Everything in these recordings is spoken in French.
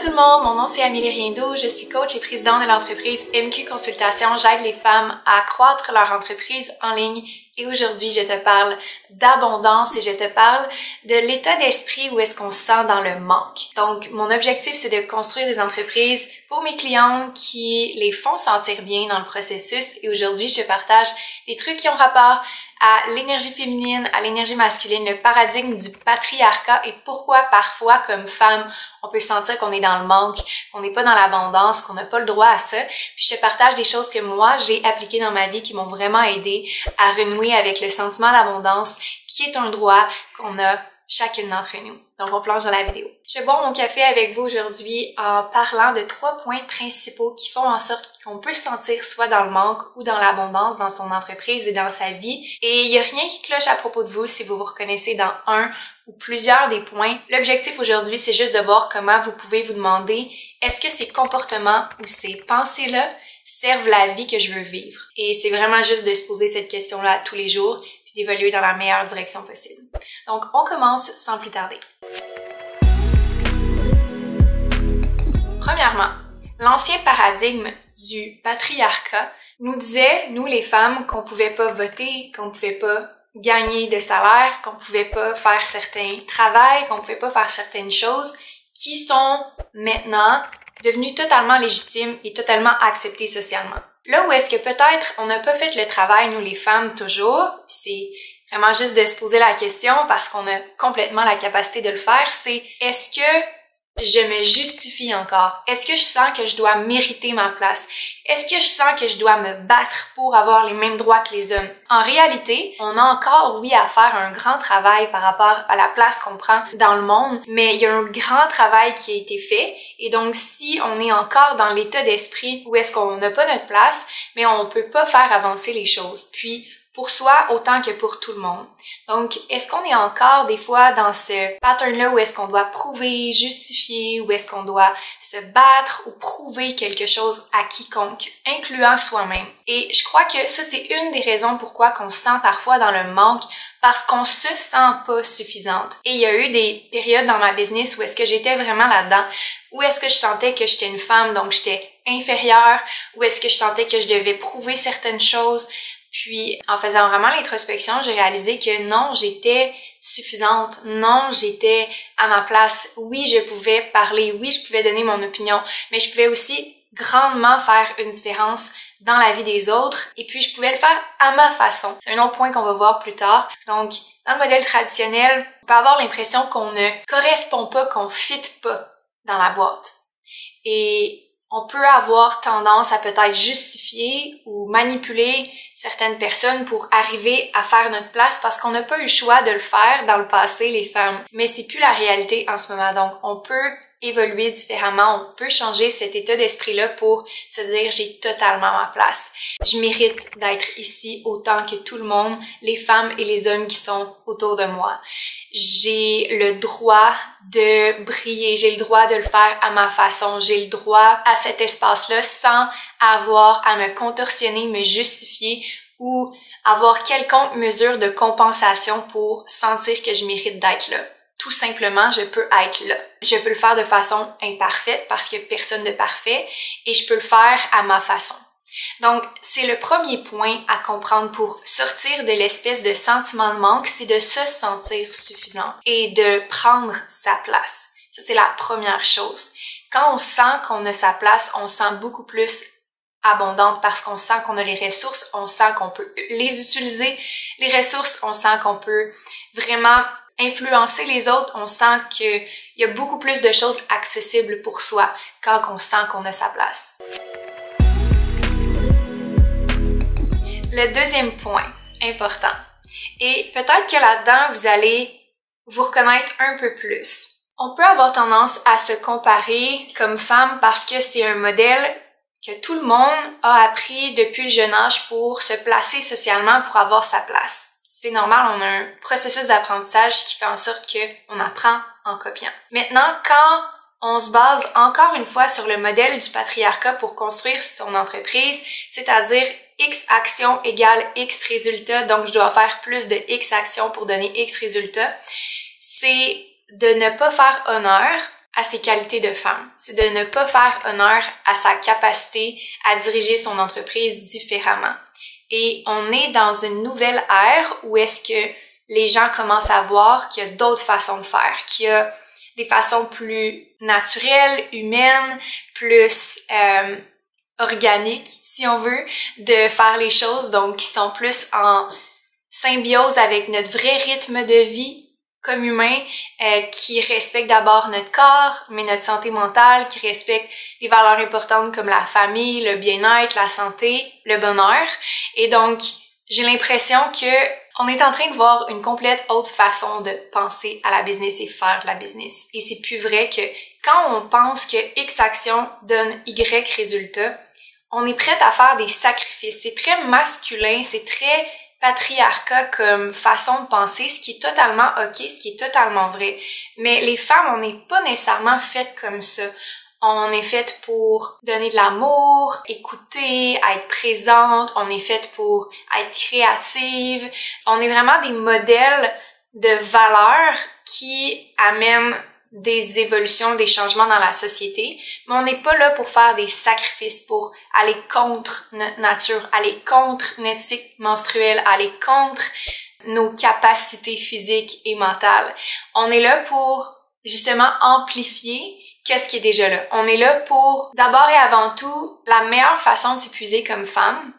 tout le monde, mon nom c'est Amélie Riendo, je suis coach et présidente de l'entreprise MQ Consultation. J'aide les femmes à accroître leur entreprise en ligne et aujourd'hui je te parle d'abondance et je te parle de l'état d'esprit où est-ce qu'on se sent dans le manque. Donc mon objectif c'est de construire des entreprises pour mes clientes qui les font sentir bien dans le processus et aujourd'hui je te partage des trucs qui ont rapport à l'énergie féminine, à l'énergie masculine, le paradigme du patriarcat et pourquoi parfois comme femme on peut sentir qu'on est dans le manque, qu'on n'est pas dans l'abondance, qu'on n'a pas le droit à ça. Puis je te partage des choses que moi j'ai appliquées dans ma vie qui m'ont vraiment aidé à renouer avec le sentiment d'abondance qui est un droit qu'on a chacune d'entre nous. Donc on plonge dans la vidéo. Je vais boire mon café avec vous aujourd'hui en parlant de 3 points principaux qui font en sorte qu'on peut se sentir soit dans le manque ou dans l'abondance dans son entreprise et dans sa vie. Et il n'y a rien qui cloche à propos de vous si vous vous reconnaissez dans un ou plusieurs des points. L'objectif aujourd'hui, c'est juste de voir comment vous pouvez vous demander est-ce que ces comportements ou ces pensées-là servent la vie que je veux vivre? Et c'est vraiment juste de se poser cette question-là tous les jours puis d'évoluer dans la meilleure direction possible. Donc, on commence sans plus tarder. Premièrement, l'ancien paradigme du patriarcat nous disait, nous les femmes, qu'on pouvait pas voter, qu'on pouvait pas gagner de salaire, qu'on pouvait pas faire certains travails, qu'on pouvait pas faire certaines choses qui sont maintenant devenues totalement légitimes et totalement acceptées socialement. Là où est-ce que peut-être on n'a pas fait le travail, nous les femmes, toujours, puis c'est vraiment juste de se poser la question parce qu'on a complètement la capacité de le faire, c'est est-ce que je me justifie encore? Est-ce que je sens que je dois mériter ma place? Est-ce que je sens que je dois me battre pour avoir les mêmes droits que les hommes? En réalité, on a encore, oui, à faire un grand travail par rapport à la place qu'on prend dans le monde, mais il y a un grand travail qui a été fait. Et donc, si on est encore dans l'état d'esprit où est-ce qu'on n'a pas notre place, mais on peut pas faire avancer les choses. Puis, pour soi autant que pour tout le monde. Donc, est-ce qu'on est encore des fois dans ce pattern-là où est-ce qu'on doit prouver, justifier, où est-ce qu'on doit se battre ou prouver quelque chose à quiconque, incluant soi-même? Et je crois que ça, c'est une des raisons pourquoi qu'on se sent parfois dans le manque, parce qu'on se sent pas suffisante. Et il y a eu des périodes dans ma business où est-ce que j'étais vraiment là-dedans, où est-ce que je sentais que j'étais une femme, donc j'étais inférieure, où est-ce que je sentais que je devais prouver certaines choses. Puis, en faisant vraiment l'introspection, j'ai réalisé que non, j'étais suffisante. Non, j'étais à ma place. Oui, je pouvais parler. Oui, je pouvais donner mon opinion. Mais je pouvais aussi grandement faire une différence dans la vie des autres. Et puis, je pouvais le faire à ma façon. C'est un autre point qu'on va voir plus tard. Donc, dans le modèle traditionnel, on peut avoir l'impression qu'on ne correspond pas, qu'on fit pas dans la boîte. Et on peut avoir tendance à peut-être justifier ou manipuler certaines personnes pour arriver à faire notre place parce qu'on n'a pas eu le choix de le faire dans le passé, les femmes. Mais c'est plus la réalité en ce moment. Donc, on peut évoluer différemment, on peut changer cet état d'esprit-là pour se dire j'ai totalement ma place. Je mérite d'être ici autant que tout le monde, les femmes et les hommes qui sont autour de moi. J'ai le droit de briller, j'ai le droit de le faire à ma façon, j'ai le droit à cet espace-là sans avoir à me contorsionner, me justifier ou avoir quelconque mesure de compensation pour sentir que je mérite d'être là. Tout simplement, je peux être là. Je peux le faire de façon imparfaite parce qu'il n'y a personne de parfait et je peux le faire à ma façon. Donc, c'est le premier point à comprendre pour sortir de l'espèce de sentiment de manque, c'est de se sentir suffisant et de prendre sa place. Ça, c'est la première chose. Quand on sent qu'on a sa place, on se sent beaucoup plus abondante parce qu'on sent qu'on a les ressources, on sent qu'on peut les utiliser, les ressources, on sent qu'on peut vraiment influencer les autres, on sent qu'il y a beaucoup plus de choses accessibles pour soi quand on sent qu'on a sa place. Le deuxième point important, et peut-être que là-dedans, vous allez vous reconnaître un peu plus. On peut avoir tendance à se comparer comme femme parce que c'est un modèle que tout le monde a appris depuis le jeune âge pour se placer socialement, pour avoir sa place. C'est normal, on a un processus d'apprentissage qui fait en sorte qu'on apprend en copiant. Maintenant, quand on se base encore une fois sur le modèle du patriarcat pour construire son entreprise, c'est-à-dire X action égale X résultat, donc je dois faire plus de X actions pour donner X résultat, c'est de ne pas faire honneur à ses qualités de femme. C'est de ne pas faire honneur à sa capacité à diriger son entreprise différemment. Et on est dans une nouvelle ère où est-ce que les gens commencent à voir qu'il y a d'autres façons de faire, qu'il y a des façons plus naturelles, humaines, plus organiques, si on veut, de faire les choses, donc qui sont plus en symbiose avec notre vrai rythme de vie comme humain, qui respecte d'abord notre corps, mais notre santé mentale, qui respecte des valeurs importantes comme la famille, le bien-être, la santé, le bonheur. Et donc, j'ai l'impression que on est en train de voir une complète autre façon de penser à la business et faire de la business. Et c'est plus vrai que quand on pense que X action donne Y résultat, on est prête à faire des sacrifices. C'est très masculin, c'est très patriarcat comme façon de penser, ce qui est totalement ok, ce qui est totalement vrai. Mais les femmes, on n'est pas nécessairement faites comme ça. On est faites pour donner de l'amour, écouter, être présente, on est faites pour être créative. On est vraiment des modèles de valeurs qui amènent des évolutions, des changements dans la société, mais on n'est pas là pour faire des sacrifices, pour aller contre notre nature, aller contre notre cycle menstruel, aller contre nos capacités physiques et mentales. On est là pour justement amplifier qu'est-ce qui est déjà là. On est là pour, d'abord et avant tout, la meilleure façon de s'épuiser comme femme,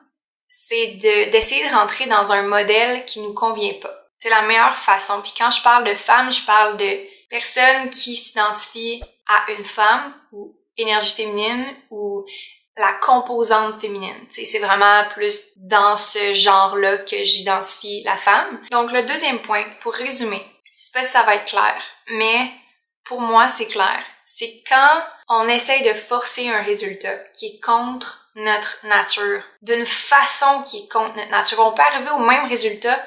c'est d'essayer de rentrer dans un modèle qui nous convient pas. C'est la meilleure façon. Puis quand je parle de femme, je parle de personne qui s'identifie à une femme ou énergie féminine ou la composante féminine. C'est vraiment plus dans ce genre-là que j'identifie la femme. Donc le deuxième point, pour résumer, je sais pas si ça va être clair, mais pour moi c'est clair. C'est quand on essaye de forcer un résultat qui est contre notre nature, d'une façon qui est contre notre nature. On peut arriver au même résultat,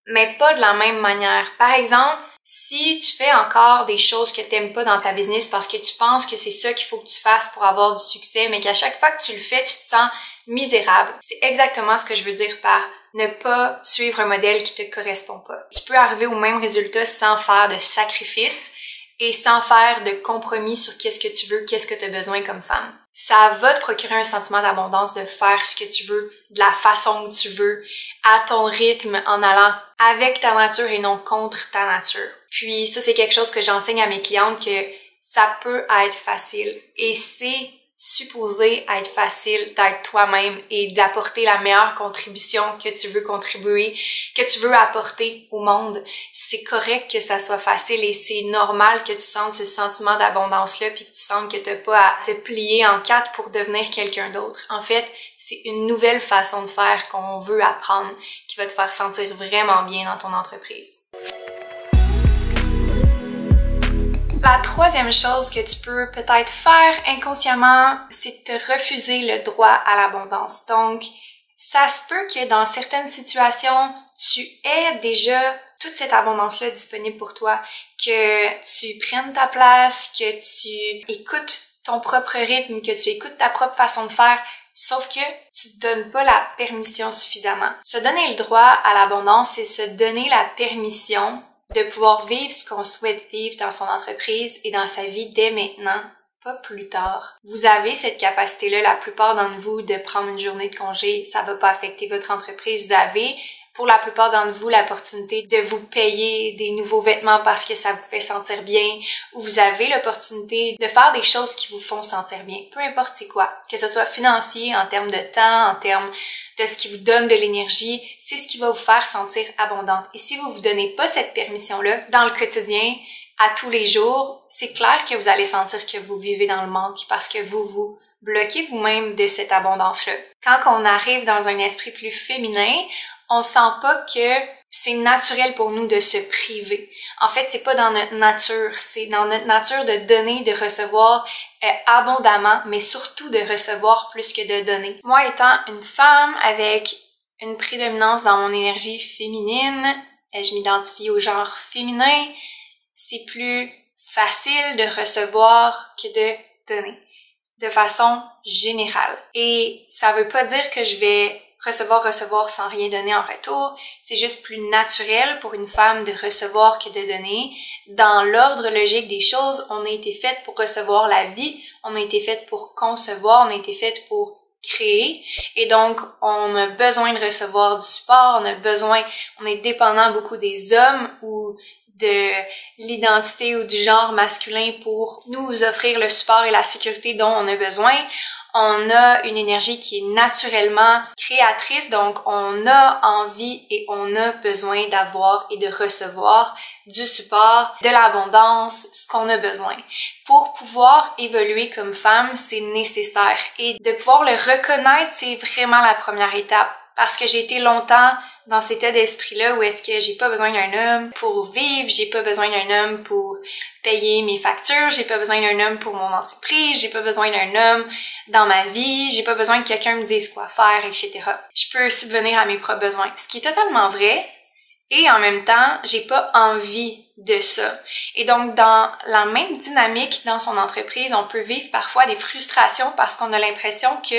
mais pas de la même manière. Par exemple, si tu fais encore des choses que t'aimes pas dans ta business parce que tu penses que c'est ça qu'il faut que tu fasses pour avoir du succès, mais qu'à chaque fois que tu le fais, tu te sens misérable. C'est exactement ce que je veux dire par ne pas suivre un modèle qui te correspond pas. Tu peux arriver au même résultat sans faire de sacrifice et sans faire de compromis sur qu'est-ce que tu veux, qu'est-ce que tu as besoin comme femme. Ça va te procurer un sentiment d'abondance de faire ce que tu veux, de la façon que tu veux, à ton rythme, en allant avec ta nature et non contre ta nature. Puis ça, c'est quelque chose que j'enseigne à mes clientes, que ça peut être facile. Et c'est supposé être facile d'être toi-même et d'apporter la meilleure contribution que tu veux contribuer, que tu veux apporter au monde. C'est correct que ça soit facile et c'est normal que tu sentes ce sentiment d'abondance-là puis que tu sentes que t'as pas à te plier en quatre pour devenir quelqu'un d'autre. En fait, c'est une nouvelle façon de faire qu'on veut apprendre qui va te faire sentir vraiment bien dans ton entreprise. La troisième chose que tu peux peut-être faire inconsciemment, c'est de te refuser le droit à l'abondance. Donc, ça se peut que dans certaines situations, tu aies déjà toute cette abondance-là disponible pour toi, que tu prennes ta place, que tu écoutes ton propre rythme, que tu écoutes ta propre façon de faire, sauf que tu te donnes pas la permission suffisamment. Se donner le droit à l'abondance, c'est se donner la permission de pouvoir vivre ce qu'on souhaite vivre dans son entreprise et dans sa vie dès maintenant, pas plus tard. Vous avez cette capacité-là, la plupart d'entre vous, de prendre une journée de congé, ça va pas affecter votre entreprise. Vous avez, pour la plupart d'entre vous, l'opportunité de vous payer des nouveaux vêtements parce que ça vous fait sentir bien, ou vous avez l'opportunité de faire des choses qui vous font sentir bien, peu importe c'est quoi, que ce soit financier, en termes de temps, en termes de ce qui vous donne de l'énergie, c'est ce qui va vous faire sentir abondante. Et si vous vous donnez pas cette permission-là dans le quotidien, à tous les jours, c'est clair que vous allez sentir que vous vivez dans le manque parce que vous vous bloquez vous-même de cette abondance-là. Quand on arrive dans un esprit plus féminin, on sent pas que c'est naturel pour nous de se priver. En fait, c'est pas dans notre nature, c'est dans notre nature de donner, de recevoir abondamment, mais surtout de recevoir plus que de donner. Moi, étant une femme avec une prédominance dans mon énergie féminine, je m'identifie au genre féminin, c'est plus facile de recevoir que de donner, de façon générale. Et ça veut pas dire que je vais recevoir sans rien donner en retour. C'est juste plus naturel pour une femme de recevoir que de donner. Dans l'ordre logique des choses, on a été fait pour recevoir la vie, on a été fait pour concevoir, on a été fait pour créer. Et donc, on a besoin de recevoir du support, on est dépendant beaucoup des hommes ou de l'identité ou du genre masculin pour nous offrir le support et la sécurité dont on a besoin. On a une énergie qui est naturellement créatrice, donc on a envie et on a besoin d'avoir et de recevoir du support, de l'abondance, ce qu'on a besoin. Pour pouvoir évoluer comme femme, c'est nécessaire. Et de pouvoir le reconnaître, c'est vraiment la première étape. Parce que j'ai été longtemps dans cet état d'esprit-là où est-ce que j'ai pas besoin d'un homme pour vivre, j'ai pas besoin d'un homme pour payer mes factures, j'ai pas besoin d'un homme pour mon entreprise, j'ai pas besoin d'un homme dans ma vie, j'ai pas besoin que quelqu'un me dise quoi faire, etc. Je peux subvenir à mes propres besoins, ce qui est totalement vrai, et en même temps, j'ai pas envie de ça. Et donc, dans la même dynamique dans son entreprise, on peut vivre parfois des frustrations parce qu'on a l'impression que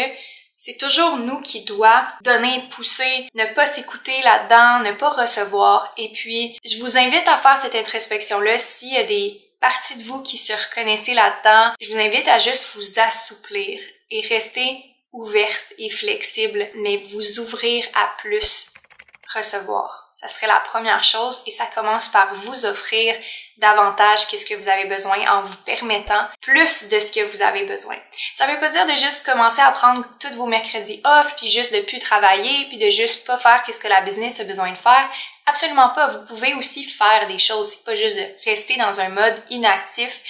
c'est toujours nous qui doit donner, pousser, ne pas s'écouter là-dedans, ne pas recevoir. Et puis, je vous invite à faire cette introspection-là. S'il y a des parties de vous qui se reconnaissez là-dedans, je vous invite à juste vous assouplir et rester ouverte et flexible, mais vous ouvrir à plus recevoir. Ça serait la première chose et ça commence par vous offrir davantage qu'est-ce que vous avez besoin en vous permettant plus de ce que vous avez besoin. Ça veut pas dire de juste commencer à prendre tous vos mercredis off puis juste de plus travailler puis de juste pas faire qu'est-ce que la business a besoin de faire. Absolument pas. Vous pouvez aussi faire des choses. C'est pas juste de rester dans un mode inactif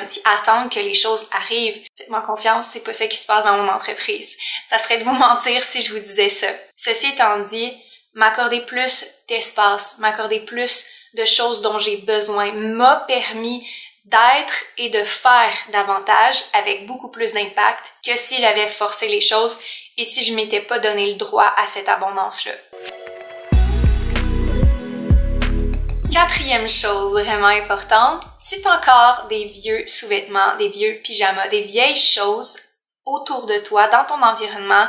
puis attendre que les choses arrivent. Faites-moi confiance, c'est pas ça qui se passe dans mon entreprise. Ça serait de vous mentir si je vous disais ça. Ceci étant dit, m'accorder plus d'espace, m'accorder plus de choses dont j'ai besoin m'a permis d'être et de faire davantage avec beaucoup plus d'impact que si j'avais forcé les choses et si je m'étais pas donné le droit à cette abondance-là. Quatrième chose vraiment importante, si t'as encore des vieux sous-vêtements, des vieux pyjamas, des vieilles choses autour de toi, dans ton environnement,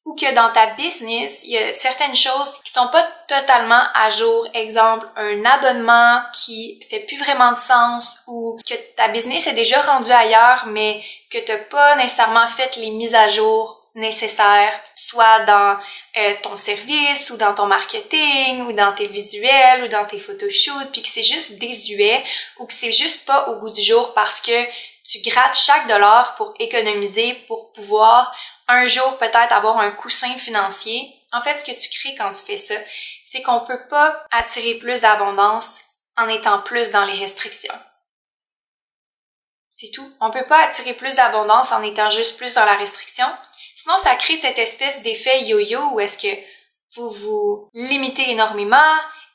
ou que dans ta business, il y a certaines choses qui sont pas totalement à jour. Exemple, un abonnement qui fait plus vraiment de sens ou que ta business est déjà rendue ailleurs, mais que t'as pas nécessairement fait les mises à jour nécessaires, soit dans ton service ou dans ton marketing ou dans tes visuels ou dans tes photoshoots, puis que c'est juste désuet ou que c'est juste pas au goût du jour parce que tu grattes chaque dollar pour économiser, pour pouvoir un jour peut-être avoir un coussin financier. En fait, ce que tu crées quand tu fais ça, c'est qu'on peut pas attirer plus d'abondance en étant plus dans les restrictions. C'est tout. On peut pas attirer plus d'abondance en étant juste plus dans la restriction. Sinon, ça crée cette espèce d'effet yo-yo où est-ce que vous vous limitez énormément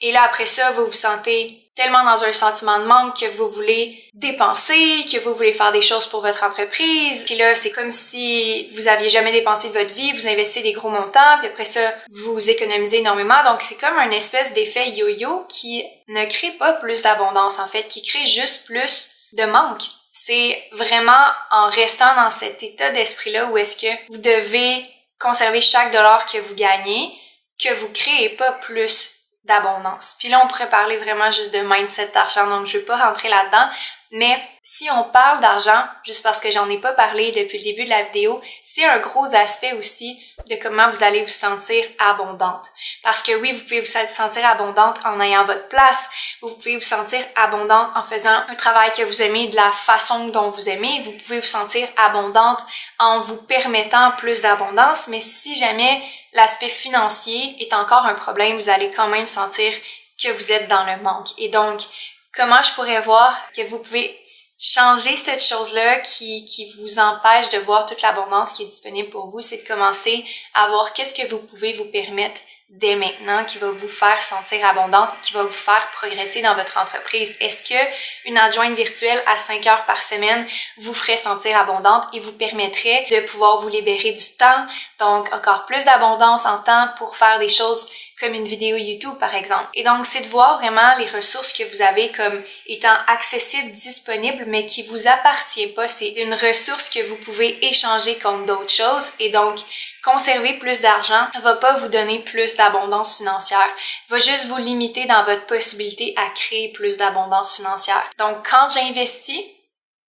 et là, après ça, vous vous sentez tellement dans un sentiment de manque que vous voulez dépenser, que vous voulez faire des choses pour votre entreprise. Puis là, c'est comme si vous aviez jamais dépensé de votre vie, vous investissez des gros montants, puis après ça, vous économisez énormément. Donc, c'est comme un espèce d'effet yo-yo qui ne crée pas plus d'abondance, en fait, qui crée juste plus de manque. C'est vraiment en restant dans cet état d'esprit-là où est-ce que vous devez conserver chaque dollar que vous gagnez, que vous créez pas plus d'abondance. Puis là, on pourrait parler vraiment juste de mindset d'argent, donc je vais pas rentrer là-dedans, mais si on parle d'argent, juste parce que j'en ai pas parlé depuis le début de la vidéo, c'est un gros aspect aussi de comment vous allez vous sentir abondante. Parce que oui, vous pouvez vous sentir abondante en ayant votre place, vous pouvez vous sentir abondante en faisant un travail que vous aimez de la façon dont vous aimez, vous pouvez vous sentir abondante en vous permettant plus d'abondance, mais si jamais l'aspect financier est encore un problème, vous allez quand même sentir que vous êtes dans le manque. Et donc, comment je pourrais voir que vous pouvez changer cette chose-là qui vous empêche de voir toute l'abondance qui est disponible pour vous, c'est de commencer à voir qu'est-ce que vous pouvez vous permettre dès maintenant qui va vous faire sentir abondante, qui va vous faire progresser dans votre entreprise. Est-ce que une adjointe virtuelle à 5 heures par semaine vous ferait sentir abondante et vous permettrait de pouvoir vous libérer du temps, donc encore plus d'abondance en temps pour faire des choses comme une vidéo YouTube par exemple. Et donc c'est de voir vraiment les ressources que vous avez comme étant accessibles, disponibles, mais qui vous appartient pas. C'est une ressource que vous pouvez échanger contre d'autres choses et donc conserver plus d'argent va pas vous donner plus d'abondance financière, va juste vous limiter dans votre possibilité à créer plus d'abondance financière. Donc quand j'investis,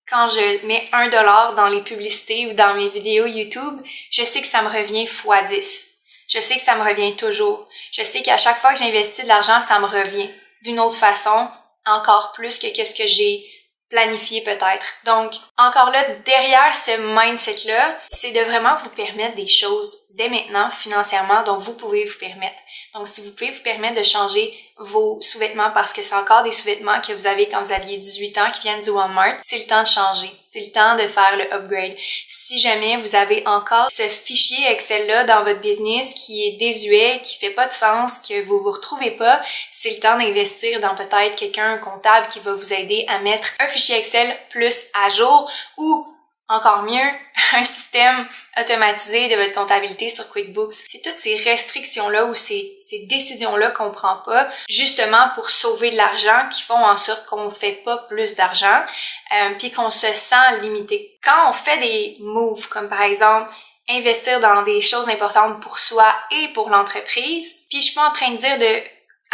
quand je mets $1 dans les publicités ou dans mes vidéos YouTube, je sais que ça me revient x10. Je sais que ça me revient toujours. Je sais qu'à chaque fois que j'investis de l'argent, ça me revient d'une autre façon, encore plus que qu'est-ce que j'ai planifié peut-être. Donc, encore là, derrière ce mindset-là, c'est de vraiment vous permettre des choses dès maintenant, financièrement, dont vous pouvez vous permettre. Donc, si vous pouvez vous permettre de changer vos sous-vêtements parce que c'est encore des sous-vêtements que vous avez quand vous aviez 18 ans qui viennent du Walmart, c'est le temps de changer. C'est le temps de faire le upgrade. Si jamais vous avez encore ce fichier Excel-là dans votre business qui est désuet, qui fait pas de sens, que vous vous retrouvez pas, c'est le temps d'investir dans peut-être quelqu'un, un comptable qui va vous aider à mettre un fichier Excel plus à jour ou encore mieux, un système automatisé de votre comptabilité sur QuickBooks. C'est toutes ces restrictions-là ou ces décisions-là qu'on prend pas, justement pour sauver de l'argent, qui font en sorte qu'on fait pas plus d'argent, puis qu'on se sent limité. Quand on fait des moves, comme par exemple investir dans des choses importantes pour soi et pour l'entreprise, puis je suis pas en train de dire de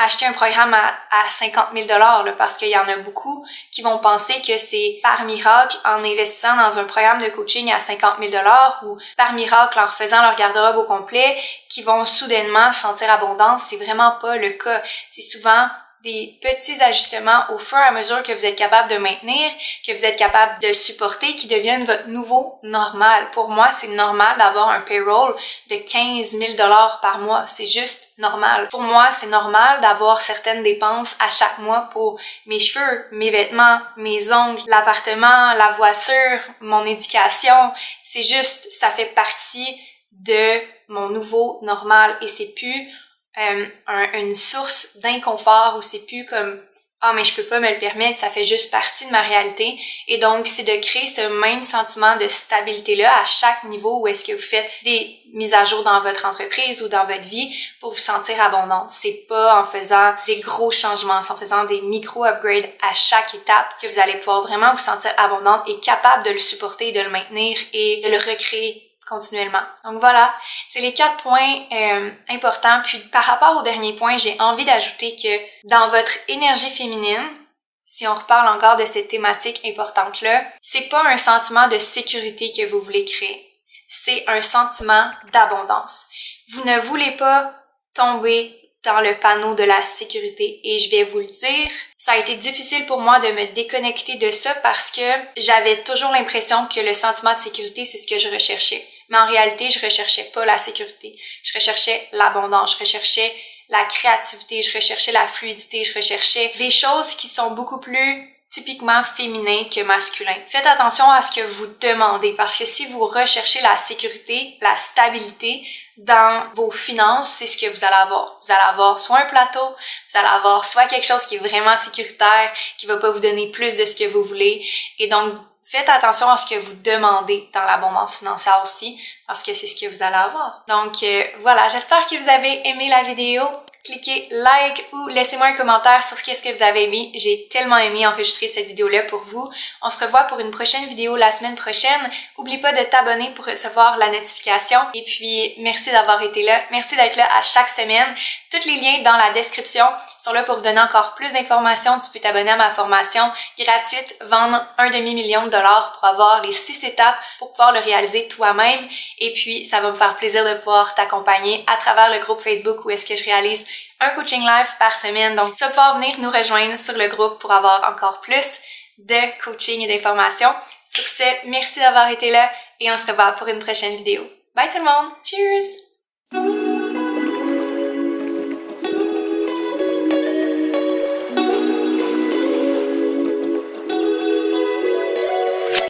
acheter un programme à 50 000 $, parce qu'il y en a beaucoup qui vont penser que c'est par miracle en investissant dans un programme de coaching à 50 000 $ ou par miracle en refaisant leur garde-robe au complet qui vont soudainement se sentir abondantes. C'est vraiment pas le cas. C'est souvent des petits ajustements au fur et à mesure que vous êtes capable de maintenir, que vous êtes capable de supporter, qui deviennent votre nouveau normal. Pour moi, c'est normal d'avoir un payroll de 15 000 $ par mois. C'est juste normal. Pour moi, c'est normal d'avoir certaines dépenses à chaque mois pour mes cheveux, mes vêtements, mes ongles, l'appartement, la voiture, mon éducation. C'est juste, ça fait partie de mon nouveau normal et c'est plus une source d'inconfort où c'est plus comme ah mais je peux pas me le permettre, ça fait juste partie de ma réalité. Et donc c'est de créer ce même sentiment de stabilité là à chaque niveau où est-ce que vous faites des mises à jour dans votre entreprise ou dans votre vie pour vous sentir abondante. C'est pas en faisant des gros changements, c'est en faisant des micro upgrades à chaque étape que vous allez pouvoir vraiment vous sentir abondante et capable de le supporter, de le maintenir et de le recréer continuellement. Donc voilà, c'est les 4 points importants. Puis par rapport au dernier point, j'ai envie d'ajouter que dans votre énergie féminine, si on reparle encore de cette thématique importante-là, c'est pas un sentiment de sécurité que vous voulez créer. C'est un sentiment d'abondance. Vous ne voulez pas tomber dans le panneau de la sécurité. Et je vais vous le dire, ça a été difficile pour moi de me déconnecter de ça parce que j'avais toujours l'impression que le sentiment de sécurité, c'est ce que je recherchais. Mais en réalité, je recherchais pas la sécurité. Je recherchais l'abondance, je recherchais la créativité, je recherchais la fluidité, je recherchais des choses qui sont beaucoup plus typiquement féminin que masculin. Faites attention à ce que vous demandez parce que si vous recherchez la sécurité, la stabilité dans vos finances, c'est ce que vous allez avoir. Vous allez avoir soit un plateau, vous allez avoir soit quelque chose qui est vraiment sécuritaire, qui va pas vous donner plus de ce que vous voulez. Et donc, faites attention à ce que vous demandez dans l'abondance financière aussi parce que c'est ce que vous allez avoir. Donc voilà, j'espère que vous avez aimé la vidéo. Cliquez like ou laissez-moi un commentaire sur ce que vous avez aimé. J'ai tellement aimé enregistrer cette vidéo-là pour vous. On se revoit pour une prochaine vidéo la semaine prochaine. N'oublie pas de t'abonner pour recevoir la notification. Et puis, merci d'avoir été là. Merci d'être là à chaque semaine. Tous les liens dans la description sont là pour vous donner encore plus d'informations. Tu peux t'abonner à ma formation gratuite, vendre un demi-million de dollars pour avoir les 6 étapes pour pouvoir le réaliser toi-même. Et puis, ça va me faire plaisir de pouvoir t'accompagner à travers le groupe Facebook où est-ce que je réalise un coaching live par semaine. Donc, tu vas pouvoir venir nous rejoindre sur le groupe pour avoir encore plus de coaching et d'informations. Sur ce, merci d'avoir été là et on se revoit pour une prochaine vidéo. Bye tout le monde! Cheers!